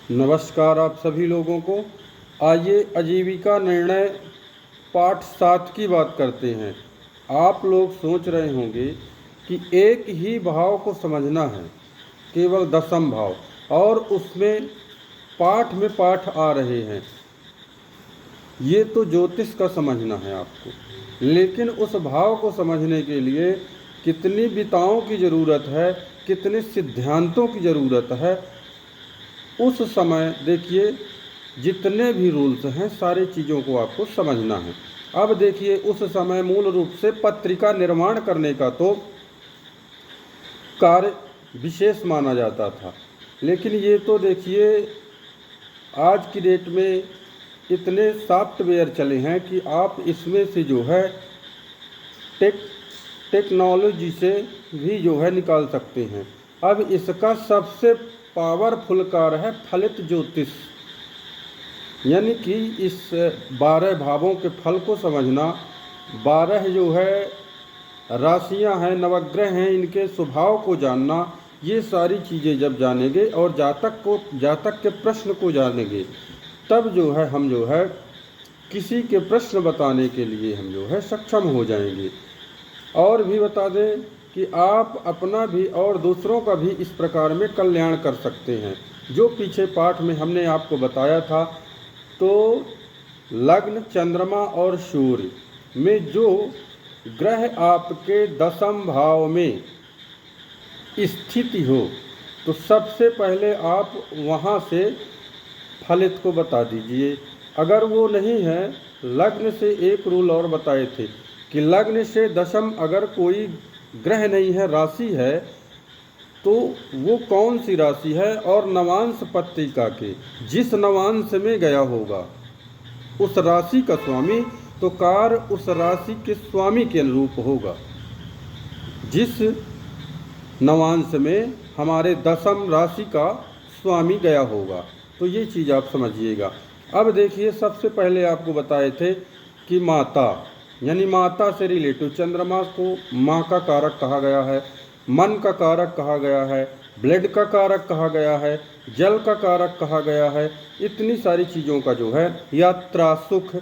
नमस्कार आप सभी लोगों को। आइए आजीविका निर्णय पाठ 7 की बात करते हैं। आप लोग सोच रहे होंगे कि एक ही भाव को समझना है, केवल दशम भाव, और उसमें पाठ में पाठ आ रहे हैं। ये तो ज्योतिष का समझना है आपको, लेकिन उस भाव को समझने के लिए कितनी विताओं की ज़रूरत है, कितने सिद्धांतों की ज़रूरत है। उस समय देखिए जितने भी रूल्स हैं सारी चीज़ों को आपको समझना है। अब देखिए उस समय मूल रूप से पत्रिका निर्माण करने का तो कार्य विशेष माना जाता था, लेकिन ये तो देखिए आज की डेट में इतने सॉफ्टवेयर चले हैं कि आप इसमें से जो है टेक्नोलॉजी से भी जो है निकाल सकते हैं। अब इसका सबसे पावरफुल कार्य है फलित ज्योतिष, यानी कि इस 12 भावों के फल को समझना। 12 जो है राशियां हैं, नवग्रह हैं, इनके स्वभाव को जानना। ये सारी चीज़ें जब जानेंगे और जातक के प्रश्न को जानेंगे, तब जो है हम जो है किसी के प्रश्न बताने के लिए हम जो है सक्षम हो जाएंगे। और भी बता दें कि आप अपना भी और दूसरों का भी इस प्रकार में कल्याण कर सकते हैं। जो पीछे पाठ में हमने आपको बताया था, तो लग्न, चंद्रमा और सूर्य में जो ग्रह आपके दशम भाव में स्थिति हो, तो सबसे पहले आप वहाँ से फलित को बता दीजिए। अगर वो नहीं है, लग्न से एक रूल और बताए थे कि लग्न से दशम अगर कोई ग्रह नहीं है, राशि है, तो वो कौन सी राशि है और नवांश पत्रिका के जिस नवांश में गया होगा उस राशि का स्वामी, तो कार्य उस राशि के स्वामी के अनुरूप होगा। जिस नवांश में हमारे दशम राशि का स्वामी गया होगा, तो ये चीज़ आप समझिएगा। अब देखिए सबसे पहले आपको बताए थे कि माता, यानी माता से रिलेटिव, चंद्रमा को माँ का कारक कहा गया है, मन का कारक कहा गया है, ब्लड का कारक कहा गया है, जल का कारक कहा गया है। इतनी सारी चीज़ों का जो है यात्रा, सुख,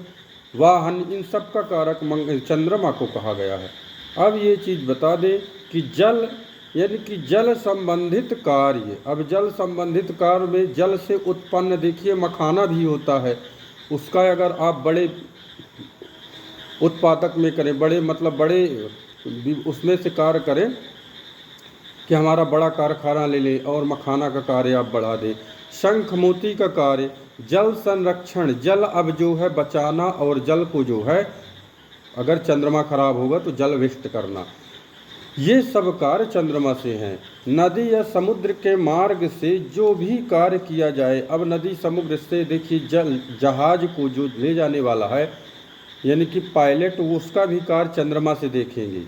वाहन, इन सब का कारक चंद्रमा को कहा गया है। अब ये चीज़ बता दें कि जल, यानी कि जल संबंधित कार्य, अब जल संबंधित कार्य में जल से उत्पन्न देखिए मखाना भी होता है। उसका अगर आप बड़े उत्पादक में करें, बड़े मतलब बड़े उसमें से कार्य करें कि हमारा बड़ा कारखाना ले लें और मखाना का कार्य आप बढ़ा दें। शंख मोती का कार्य, जल संरक्षण, जल अब जो है बचाना, और जल को जो है अगर चंद्रमा खराब होगा तो जल विष्ट करना, ये सब कार्य चंद्रमा से हैं। नदी या समुद्र के मार्ग से जो भी कार्य किया जाए, अब नदी समुद्र से देखिए जहाज को जो ले जाने वाला है, यानी कि पायलट, उसका भी कार्य चंद्रमा से देखेंगे।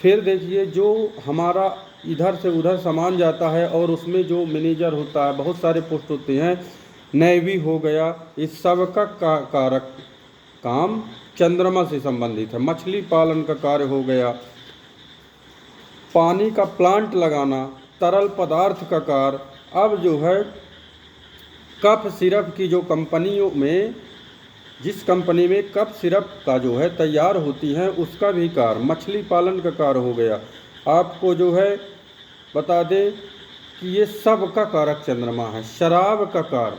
फिर देखिए जो हमारा इधर से उधर सामान जाता है और उसमें जो मैनेजर होता है, बहुत सारे पोस्ट होते हैं, नेवी हो गया, इस सब का कारक काम चंद्रमा से संबंधित है। मछली पालन का कार्य हो गया, पानी का प्लांट लगाना, तरल पदार्थ का कार्य। अब जो है कफ सिरप की जो कंपनियों में, जिस कंपनी में कप सिरप का जो है तैयार होती हैं, उसका भी कार्य, मछली पालन का कार्य हो गया। आपको जो है बता दें कि ये सब का कारक चंद्रमा है। शराब का कार्य,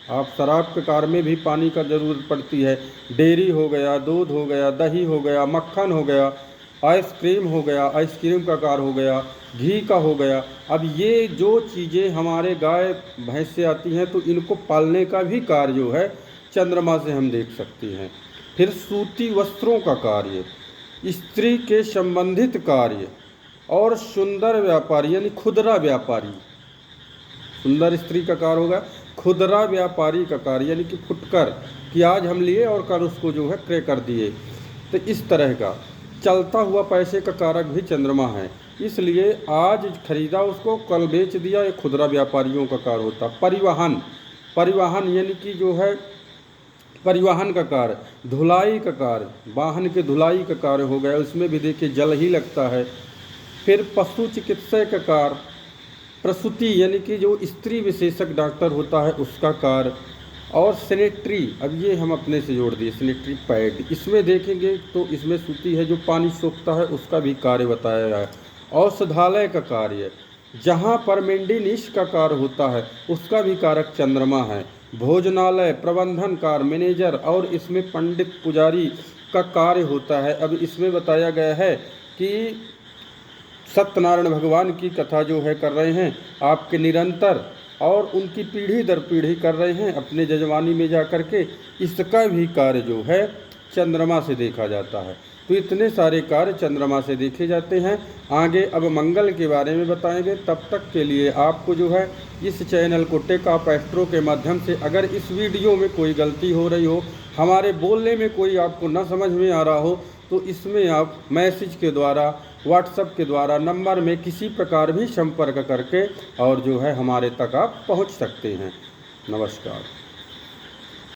आप शराब के कार्य में भी पानी का ज़रूरत पड़ती है। डेयरी हो गया, दूध हो गया, दही हो गया, मक्खन हो गया, आइसक्रीम हो गया, आइसक्रीम का कार्य हो गया, घी का हो गया। अब ये जो चीज़ें हमारे गाय भैंस से आती हैं, तो इनको पालने का भी कार्य जो है चंद्रमा से हम देख सकते हैं। फिर सूती वस्त्रों का कार्य, स्त्री के संबंधित कार्य, और सुंदर व्यापारी यानी खुदरा व्यापारी, सुंदर स्त्री का कार्य होगा, खुदरा व्यापारी का कार्य यानी कि फुटकर, कि आज हम लिए और कल उसको जो है क्रय कर दिए। तो इस तरह का चलता हुआ पैसे का कारक भी चंद्रमा है, इसलिए आज खरीदा उसको कल बेच दिया, ये खुदरा व्यापारियों का कार्य होता। परिवहन यानी कि जो है परिवहन का कार्य, धुलाई का कार्य, वाहन के धुलाई का कार्य हो गया, उसमें भी देखिए जल ही लगता है। फिर पशु चिकित्सा का कार्य, प्रसूति यानी कि जो स्त्री विशेषज्ञ डॉक्टर होता है उसका कार्य, और सैनिटरी, अब ये हम अपने से जोड़ दिए सैनिटरी पैड, इसमें देखेंगे तो इसमें सूती है जो पानी सोखता है उसका भी कार्य बताया गया है। औषधालय का कार्य, जहाँ पर मेंटेनेंस का कार्य होता है उसका भी कारक चंद्रमा है। भोजनालय प्रबंधन कार्य मैनेजर, और इसमें पंडित पुजारी का कार्य होता है। अब इसमें बताया गया है कि सत्यनारायण भगवान की कथा जो है कर रहे हैं आपके निरंतर, और उनकी पीढ़ी दर पीढ़ी कर रहे हैं अपने जजवानी में जा कर के, इसका भी कार्य जो है चंद्रमा से देखा जाता है। तो इतने सारे कार्य चंद्रमा से देखे जाते हैं। आगे अब मंगल के बारे में बताएंगे। तब तक के लिए आपको जो है इस चैनल को टेक ऑफ एस्ट्रो के माध्यम से, अगर इस वीडियो में कोई गलती हो रही हो, हमारे बोलने में कोई आपको ना समझ में आ रहा हो, तो इसमें आप मैसेज के द्वारा, व्हाट्सएप के द्वारा, नंबर में किसी प्रकार भी संपर्क करके और जो है हमारे तक आप पहुंच सकते हैं। नमस्कार।